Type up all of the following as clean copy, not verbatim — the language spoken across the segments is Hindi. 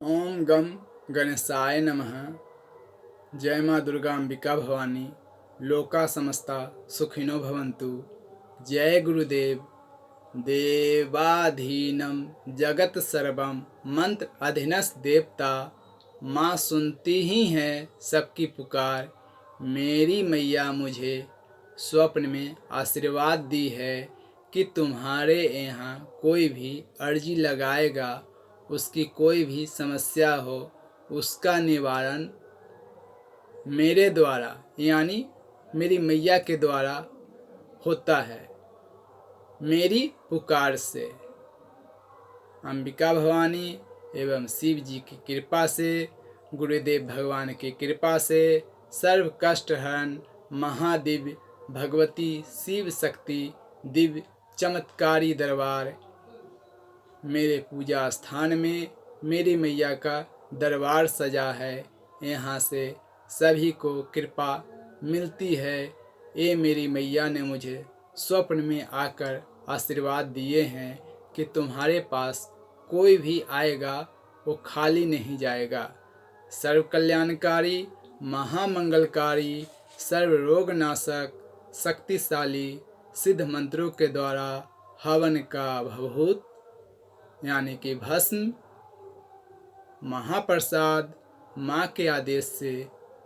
ओम गम गणेशाय नमः। जय माँ दुर्गा अंबिका भवानी। लोका समस्ता सुखिनो भवन्तु। जय गुरुदेव। देवाधीनम जगत सर्वम मंत्र अधीनस देवता। माँ सुनती ही है सबकी पुकार। मेरी मैया मुझे स्वप्न में आशीर्वाद दी है कि तुम्हारे यहाँ कोई भी अर्जी लगाएगा, उसकी कोई भी समस्या हो, उसका निवारण मेरे द्वारा यानी मेरी मैया के द्वारा होता है, मेरी पुकार से। अंबिका भवानी एवं शिव जी की कृपा से, गुरुदेव भगवान की कृपा से, सर्व कष्ट हरण महादिव्य भगवती शिव शक्ति दिव्य चमत्कारी दरबार मेरे पूजा स्थान में मेरी मैया का दरबार सजा है। यहाँ से सभी को कृपा मिलती है। ये मेरी मैया ने मुझे स्वप्न में आकर आशीर्वाद दिए हैं कि तुम्हारे पास कोई भी आएगा वो खाली नहीं जाएगा। सर्व कल्याणकारी, महामंगलकारी, सर्व रोग नाशक, शक्तिशाली सिद्ध मंत्रों के द्वारा हवन का भभूत यानी कि भस्म महाप्रसाद माँ के आदेश से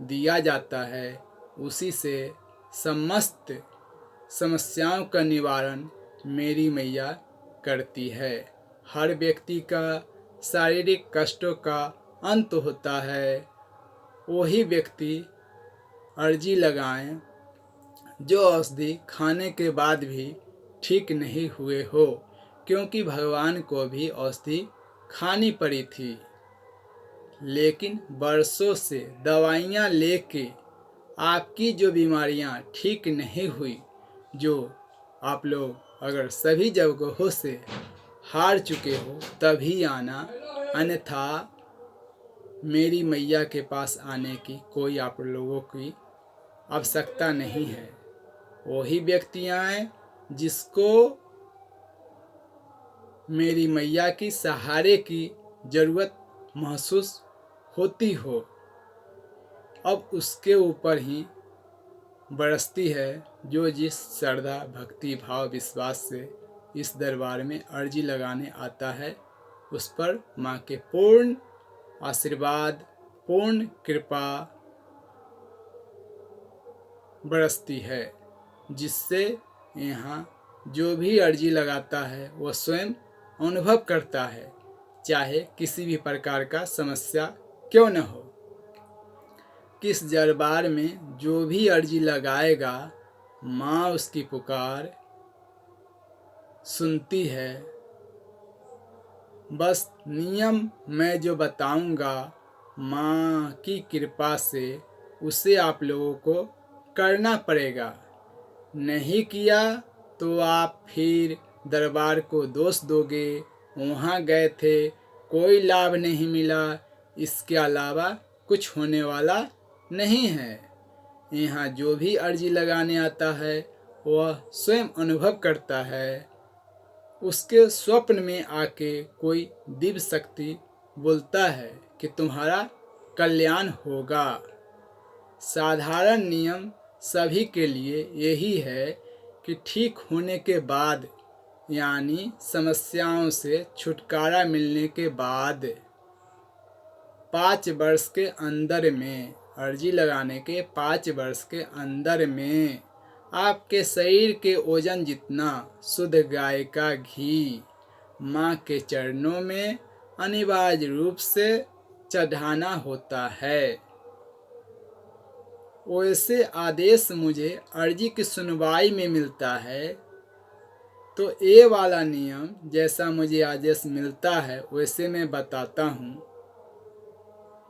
दिया जाता है। उसी से समस्त समस्याओं का निवारण मेरी मैया करती है। हर व्यक्ति का शारीरिक कष्टों का अंत होता है। वही व्यक्ति अर्जी लगाएं जो औषधि खाने के बाद भी ठीक नहीं हुए हो, क्योंकि भगवान को भी औषधि खानी पड़ी थी, लेकिन बरसों से दवाइयाँ लेके आपकी जो बीमारियाँ ठीक नहीं हुई, जो आप लोग अगर सभी जगहों से हार चुके हो तभी आना, अन्यथा मेरी मैया के पास आने की कोई आप लोगों की आवश्यकता नहीं है। वही व्यक्ति आए जिसको मेरी मैया की सहारे की ज़रूरत महसूस होती हो, अब उसके ऊपर ही बरसती है जो जिस श्रद्धा भक्ति भाव विश्वास से इस दरबार में अर्जी लगाने आता है, उस पर माँ के पूर्ण आशीर्वाद, पूर्ण कृपा बरसती है, जिससे यहाँ जो भी अर्जी लगाता है वह स्वयं अनुभव करता है, चाहे किसी भी प्रकार का समस्या क्यों न हो। किस दरबार में जो भी अर्जी लगाएगा, माँ उसकी पुकार सुनती है। बस नियम मैं जो बताऊंगा माँ की कृपा से, उसे आप लोगों को करना पड़ेगा। नहीं किया तो आप फिर दरबार को दोष दोगे, वहाँ गए थे कोई लाभ नहीं मिला, इसके अलावा कुछ होने वाला नहीं है। यहाँ जो भी अर्जी लगाने आता है वह स्वयं अनुभव करता है। उसके स्वप्न में आके कोई दिव्य शक्ति बोलता है कि तुम्हारा कल्याण होगा। साधारण नियम सभी के लिए यही है कि ठीक होने के बाद यानी समस्याओं से छुटकारा मिलने के बाद 5 वर्ष के अंदर में, अर्जी लगाने के 5 वर्ष के अंदर में आपके शरीर के ओजन जितना शुद्ध गाय का घी माँ के चरणों में अनिवार्य रूप से चढ़ाना होता है। वैसे आदेश मुझे अर्जी की सुनवाई में मिलता है, तो ये वाला नियम जैसा मुझे आदेश मिलता है वैसे मैं बताता हूँ।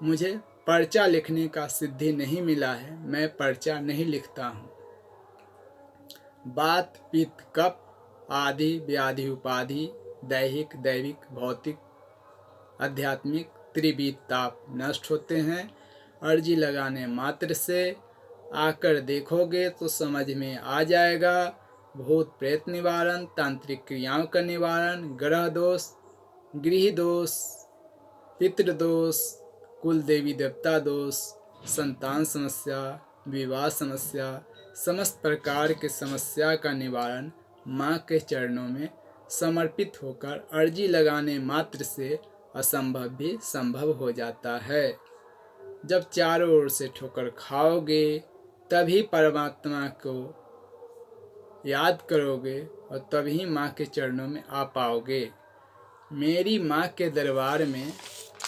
मुझे पर्चा लिखने का सिद्धि नहीं मिला है, मैं पर्चा नहीं लिखता हूँ। बात पित्त कफ आदि व्याधि उपाधि दैहिक दैविक भौतिक आध्यात्मिक त्रिविध ताप नष्ट होते हैं। अर्जी लगाने मात्र से आकर देखोगे तो समझ में आ जाएगा। भूत प्रेत निवारण, तांत्रिक क्रियाओं का निवारण, ग्रह दोष, गृह दोष, पितृदोष, कुल देवी देवता दोष, संतान समस्या, विवाह समस्या, समस्त प्रकार की समस्या का निवारण माँ के चरणों में समर्पित होकर अर्जी लगाने मात्र से असंभव भी संभव हो जाता है। जब चारों ओर से ठोकर खाओगे तभी परमात्मा को याद करोगे और तभी माँ के चरणों में आ पाओगे। मेरी माँ के दरबार में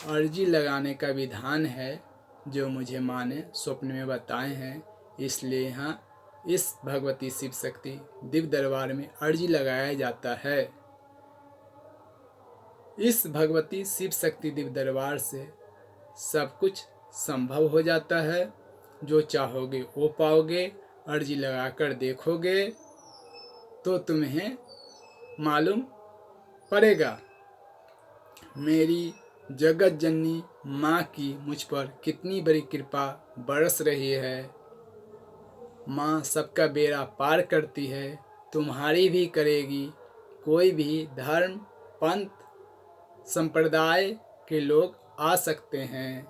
अर्जी लगाने का विधान है जो मुझे माँ ने स्वप्न में बताए हैं, इसलिए यहाँ इस भगवती शिव शक्ति दिव्य दरबार में अर्जी लगाया जाता है। इस भगवती शिव शक्ति दिव्य दरबार से सब कुछ संभव हो जाता है। जो चाहोगे वो पाओगे। अर्जी लगाकर देखोगे तो तुम्हें मालूम पड़ेगा मेरी जगत जननी माँ की मुझ पर कितनी बड़ी कृपा बरस रही है। माँ सबका बेड़ा पार करती है, तुम्हारी भी करेगी। कोई भी धर्म, पंथ, संप्रदाय के लोग आ सकते हैं,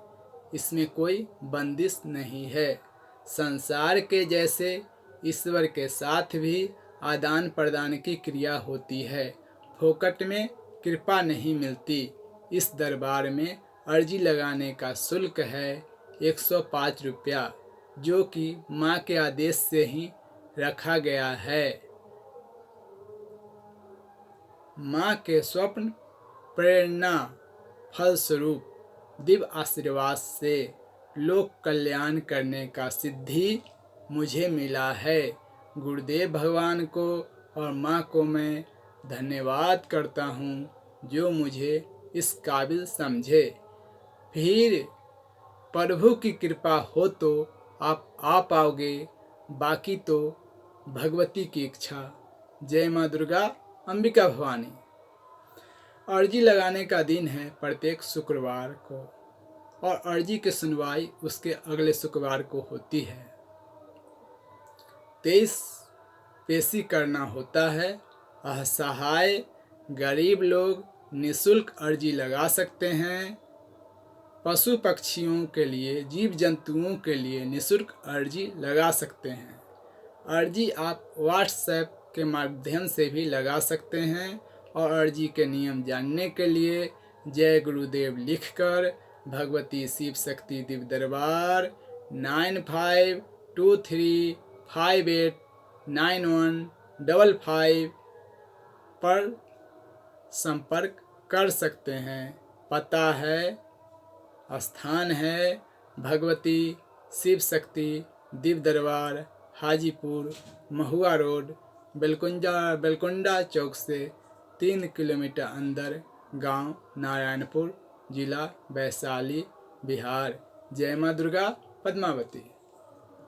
इसमें कोई बंदिश नहीं है। संसार के जैसे ईश्वर के साथ भी आदान प्रदान की क्रिया होती है, फोकट में कृपा नहीं मिलती। इस दरबार में अर्जी लगाने का शुल्क है 105 रुपया, जो कि माँ के आदेश से ही रखा गया है। माँ के स्वप्न प्रेरणा फलस्वरूप दिव्य आशीर्वाद से लोक कल्याण करने का सिद्धि मुझे मिला है। गुरुदेव भगवान को और माँ को मैं धन्यवाद करता हूँ जो मुझे इस काबिल समझे। फिर प्रभु की कृपा हो तो आप आ पाओगे, बाकी तो भगवती की इच्छा। जय माँ दुर्गा, अंबिका भवानी। अर्जी लगाने का दिन है प्रत्येक शुक्रवार को और अर्जी की सुनवाई उसके अगले शुक्रवार को होती है। 23 पेशी करना होता है। असहाय गरीब लोग निःशुल्क अर्जी लगा सकते हैं। पशु पक्षियों के लिए, जीव जंतुओं के लिए निःशुल्क अर्जी लगा सकते हैं। अर्जी आप व्हाट्सएप के माध्यम से भी लगा सकते हैं और अर्जी के नियम जानने के लिए जय गुरुदेव लिखकर भगवती शिव शक्ति दिव्य दरबार 9523589155 पर संपर्क कर सकते हैं। पता है, स्थान है भगवती शिव शक्ति दिव्य दरबार, हाजीपुर, महुआ रोड, बेलकुंडा चौक से 3 किलोमीटर अंदर, गांव नारायणपुर, जिला वैशाली, बिहार। जय माँ दुर्गा, पद्मावती।